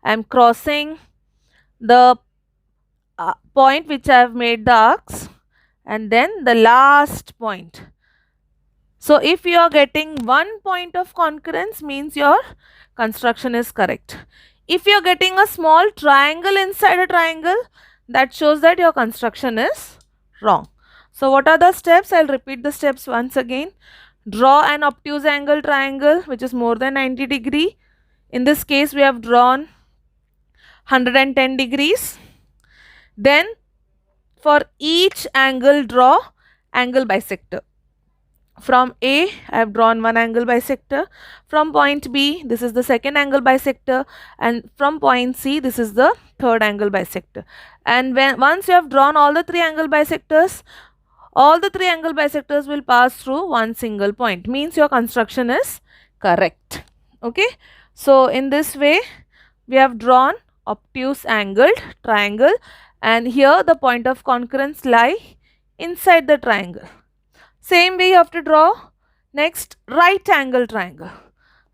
I am crossing the point which I have made the arcs, and then the last point. So if you are getting 1 point of concurrence, means your construction is correct. If you are getting a small triangle inside a triangle, that shows that your construction is wrong. So what are the steps? I'll repeat the steps once again. Draw an obtuse angle triangle which is more than 90 degree. In this case we have drawn 110 degrees. Then for each angle draw angle bisector. From A, I have drawn one angle bisector. From point B, this is the second angle bisector, and from point C, this is the third angle bisector. And once you have drawn all the three angle bisectors, all the three angle bisectors will pass through one single point. Means your construction is correct. Okay. So in this way, we have drawn obtuse angled triangle, and here the point of concurrence lie inside the triangle. Same way you have to draw next right angle triangle.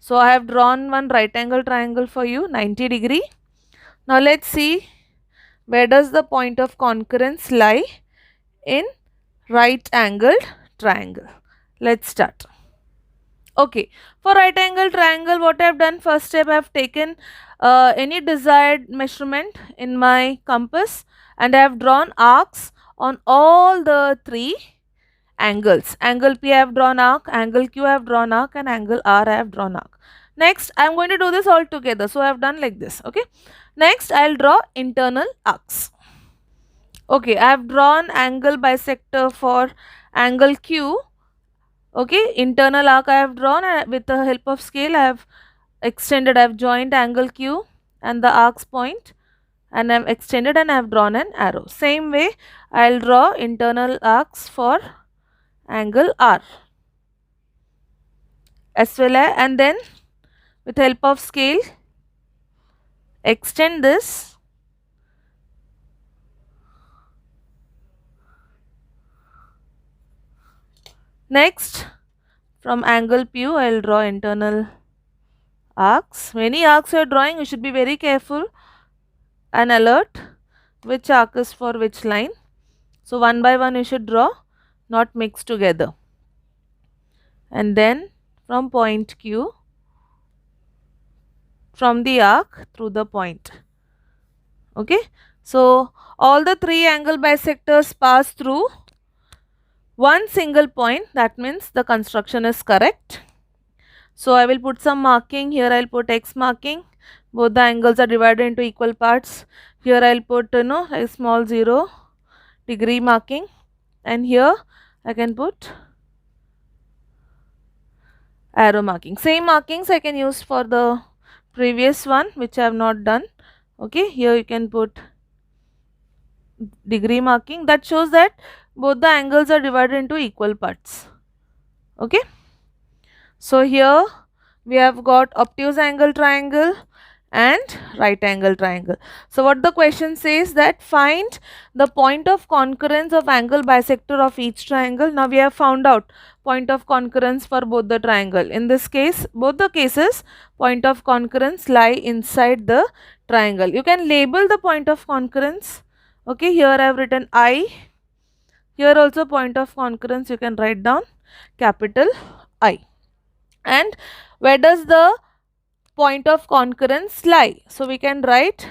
So I have drawn one right angle triangle for you, 90 degree. Now let's see where does the point of concurrence lie in right angled triangle. Let's start. Okay, for right angle triangle, what I have done, first step I have taken any desired measurement in my compass, and I have drawn arcs on all the three angles. Angle P I have drawn arc, angle Q I have drawn arc, and angle R I have drawn arc. Next, I am going to do this all together. So I have done like this. Okay. Next, I will draw internal arcs. Okay, I have drawn angle bisector for angle Q. Okay, internal arc I have drawn, and with the help of scale I have extended, I have joined angle Q and the arcs point, and I have extended and I have drawn an arrow. Same way, I will draw internal arcs for angle R as well as, and then with help of scale extend this next. From angle Q I will draw internal arcs. Many arcs you are drawing, you should be very careful and alert which arc is for which line. So one by one you should draw, not mix together. And then from point Q, from the arc through the point. Okay. So all the three angle bisectors pass through one single point. That means the construction is correct. So I will put some marking. Here I will put X marking. Both the angles are divided into equal parts. Here I will put a small 0 degree marking, and here I can put arrow marking. Same markings I can use for the previous one which I have not done. Okay, here you can put degree marking. That shows that both the angles are divided into equal parts. Okay. So here we have got obtuse angle triangle and right angle triangle. So what the question says that find the point of concurrence of angle bisector of each triangle. Now we have found out point of concurrence for both the triangle. In this case, both the cases, point of concurrence lie inside the triangle. You can label the point of concurrence. Okay, here I have written I. Here also point of concurrence you can write down capital I. And where does the point of concurrence lie? So we can write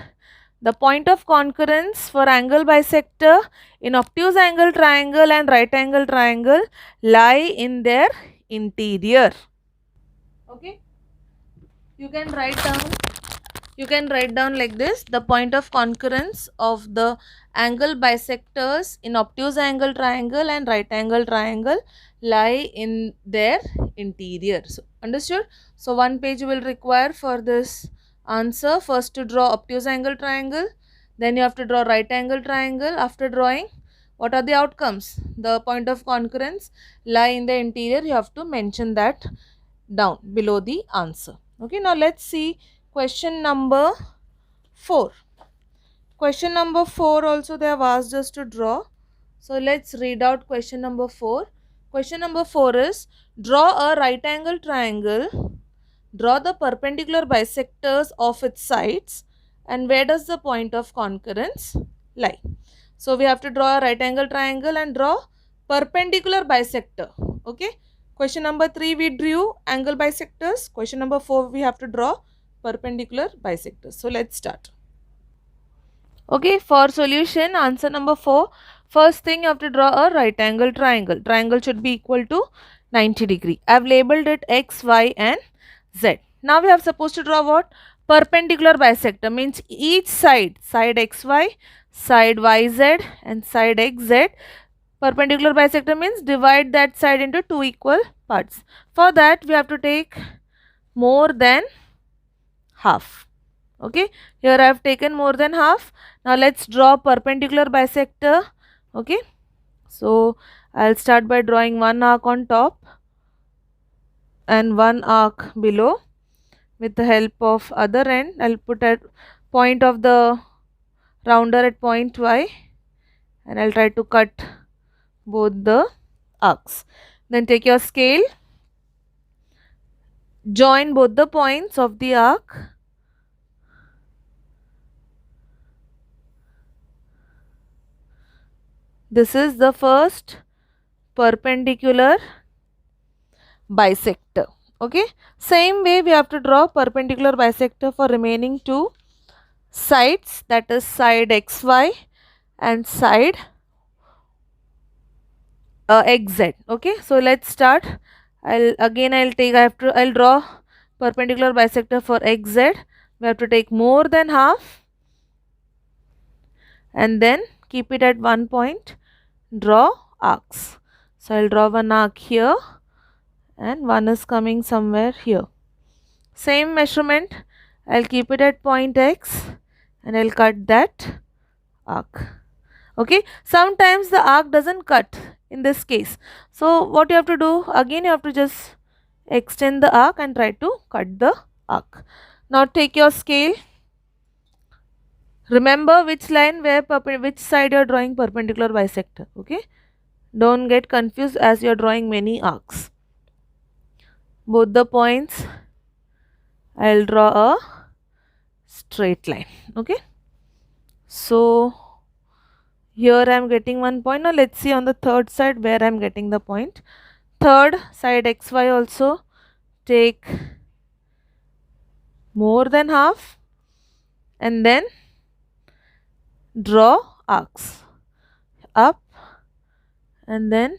the point of concurrence for angle bisector in obtuse angle triangle and right angle triangle lie in their interior. Okay, you can write down like this: the point of concurrence of the angle bisectors in obtuse angle triangle and right angle triangle lie in their interior. So understood? So one page you will require for this answer. First to draw obtuse angle triangle, then you have to draw right angle triangle. After drawing, what are the outcomes? The point of concurrence lie in the interior. You have to mention that down below the answer. Okay, now let's see question number 4. Question number 4 also they have asked us to draw. So let's read out question number 4. Question number 4 is draw a right angle triangle. Draw the perpendicular bisectors of its sides and where does the point of concurrence lie? So we have to draw a right angle triangle and draw perpendicular bisector. Okay. Question number 3 we drew angle bisectors. Question number 4 we have to draw perpendicular bisectors. So let's start. Okay, for solution, answer number 4. First thing you have to draw a right angle triangle. Triangle should be equal to 90 degree. I have labeled it X, Y and Z. Now we have supposed to draw what? Perpendicular bisector, means each side XY, side YZ and side XZ. Perpendicular bisector means divide that side into two equal parts. For that we have to take more than half. Okay, here I have taken more than half. Now let's draw perpendicular bisector. Okay, so I'll start by drawing one arc on top and one arc below. With the help of other end, I'll put a point of the rounder at point Y and I'll try to cut both the arcs. Then take your scale, join both the points of the arc. This is the first perpendicular bisector. Okay, same way we have to draw perpendicular bisector for remaining two sides, that is side XY and side XZ. Okay, so let's start. I'll draw perpendicular bisector for XZ. We have to take more than half and then keep it at one point, draw arcs. So I'll draw one arc here and one is coming somewhere here. Same measurement, I'll keep it at point X and I'll cut that arc. Okay, sometimes the arc doesn't cut in this case. So what you have to do, again you have to just extend the arc and try to cut the arc. Now take your scale. Remember which line which side you are drawing perpendicular bisector. Okay, don't get confused as you are drawing many arcs. Both the points I'll draw a straight line. Okay, so here I am getting one point. Now let's see on the third side where I am getting the point. Third side XY also take more than half and then draw arcs up and then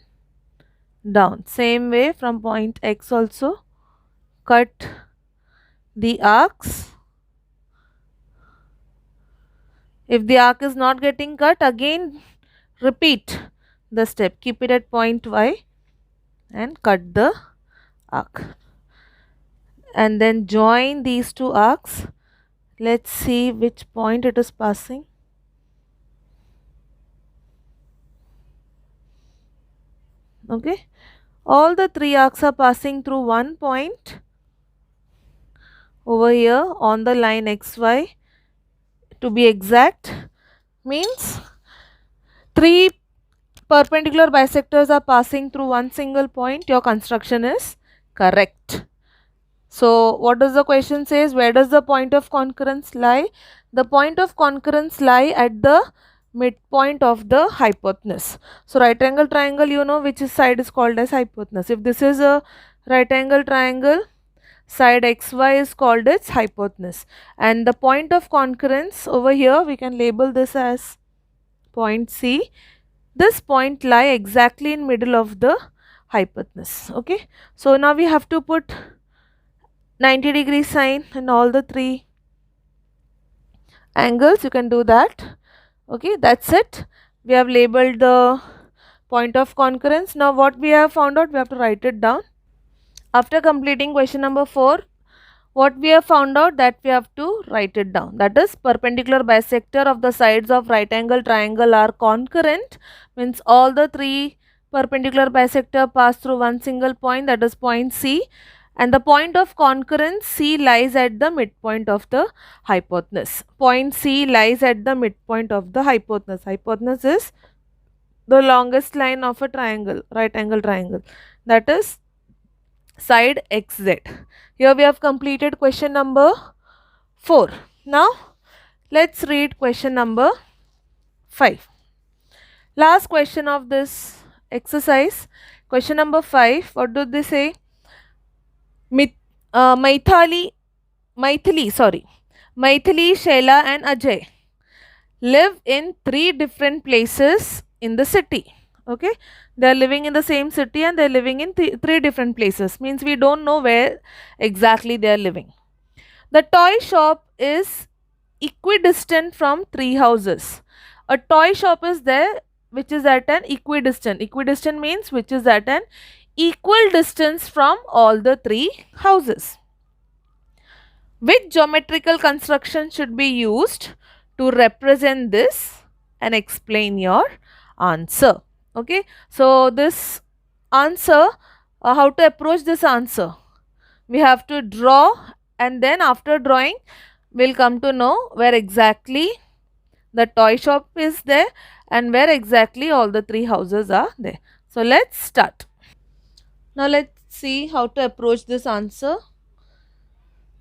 down. Same way from point X also cut the arcs. If the arc is not getting cut, again repeat the step. Keep it at point Y and cut the arc. And then join these two arcs. Let's see which point it is passing. Okay, all the three arcs are passing through one point over here on the line XY. To be exact, means three perpendicular bisectors are passing through one single point. Your construction is correct. So what does the question says? Where does the point of concurrence lie? The point of concurrence lie at the midpoint of the hypotenuse. So right angle triangle, you know which side is called as hypotenuse. If this is a right angle triangle, side XY is called its hypotenuse, and the point of concurrence over here we can label this as point C. This point lie exactly in middle of the hypotenuse. Okay, so now we have to put 90-degree sign in all the three angles. You can do that. Okay, that's it. We have labeled the point of concurrence. Now what we have found out, we have to write it down. After completing question number 4, what we have found out, that we have to write it down. That is, perpendicular bisector of the sides of right angle triangle are concurrent, means all the three perpendicular bisector pass through one single point, that is point C, and the point of concurrence C lies at the midpoint of the hypotenuse. Point C lies at the midpoint of the hypotenuse. Hypotenuse is the longest line of a triangle, right angle triangle, that is side XZ. Here we have completed question number 4. Now Let's read question number 5. Last question of this exercise. Question number 5. What do they say? Mit, Maithili, Maithili, Shaila, and Ajay live in 3 different places in the city. Okay, they are living in the same city and they are living in 3 different places. Means we don't know where exactly they are living. The toy shop is equidistant from 3 houses. A toy shop is there which is at an equidistant. Equidistant means which is at an equal distance from all the 3 houses. Which geometrical construction should be used to represent this and explain your answer? Okay, so this answer, how to approach this answer? We have to draw, and then after drawing, we'll come to know where exactly the toy shop is there and where exactly all the 3 houses are there. So let's start. Now let's see how to approach this answer.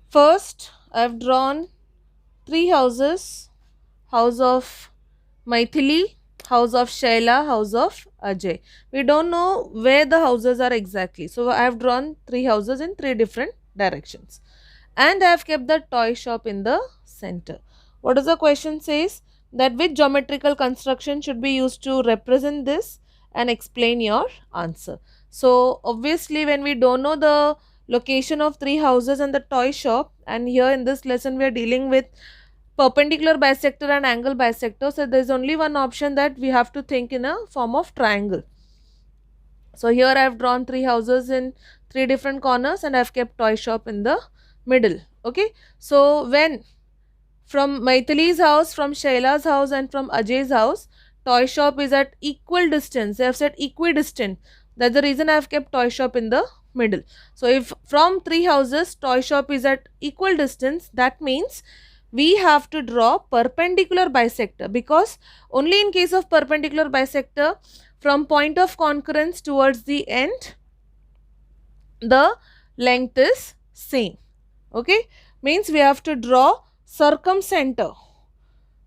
First, I've drawn 3 houses: house of Maithili, house of Shaila, house of Ajay. We don't know where the houses are exactly. So I have drawn 3 houses in 3 different directions. And I have kept the toy shop in the center. What does the question says? That which geometrical construction should be used to represent this and explain your answer. So obviously when we don't know the location of 3 houses and the toy shop, and here in this lesson we are dealing with perpendicular bisector and angle bisector, so there is only one option, that we have to think in a form of triangle. So here I have drawn 3 houses in 3 different corners and I have kept toy shop in the middle. Okay, so when from Maithili's house, from Shaila's house and from Ajay's house, toy shop is at equal distance. They have said equidistant. That's the reason I have kept toy shop in the middle. So if from 3 houses toy shop is at equal distance, that means we have to draw perpendicular bisector, because only in case of perpendicular bisector, from point of concurrence towards the end, the length is same. Okay, means we have to draw circumcenter.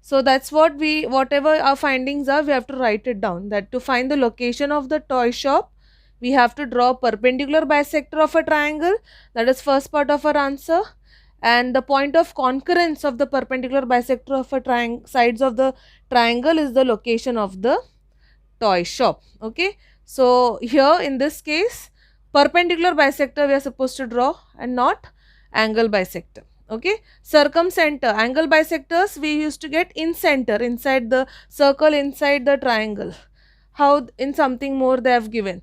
So that's what whatever our findings are, we have to write it down, that to find the location of the toy shop, we have to draw perpendicular bisector of a triangle. That is first part of our answer. And the point of concurrence of the perpendicular bisector of a sides of the triangle is the location of the toy shop. Okay, so here in this case, perpendicular bisector we are supposed to draw and not angle bisector. Okay, circumcenter, angle bisectors we used to get in center, inside the circle, inside the triangle. How in something more they have given?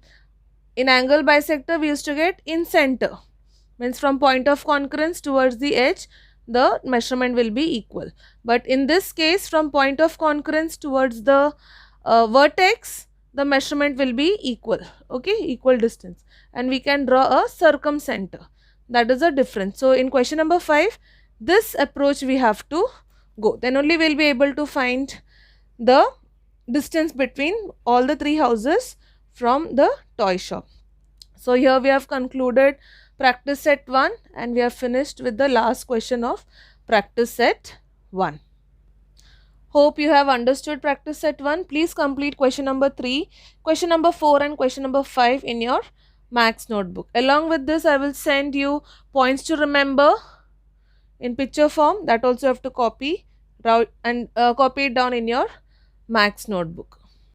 In angle bisector we used to get in center, means from point of concurrence towards the edge the measurement will be equal. But in this case, from point of concurrence towards the vertex, the measurement will be equal. Okay, equal distance, and we can draw a circumcenter. That is a difference. So in question number 5, this approach we have to go, then only we will be able to find the distance between all the 3 houses from the toy shop. So here we have concluded practice set 1 and we have finished with the last question of practice set 1. Hope you have understood practice set 1. Please complete question number 3, question number 4 and question number 5 in your maths notebook. Along with this, I will send you points to remember in picture form, that also you have to copy and copy it down in your maths notebook.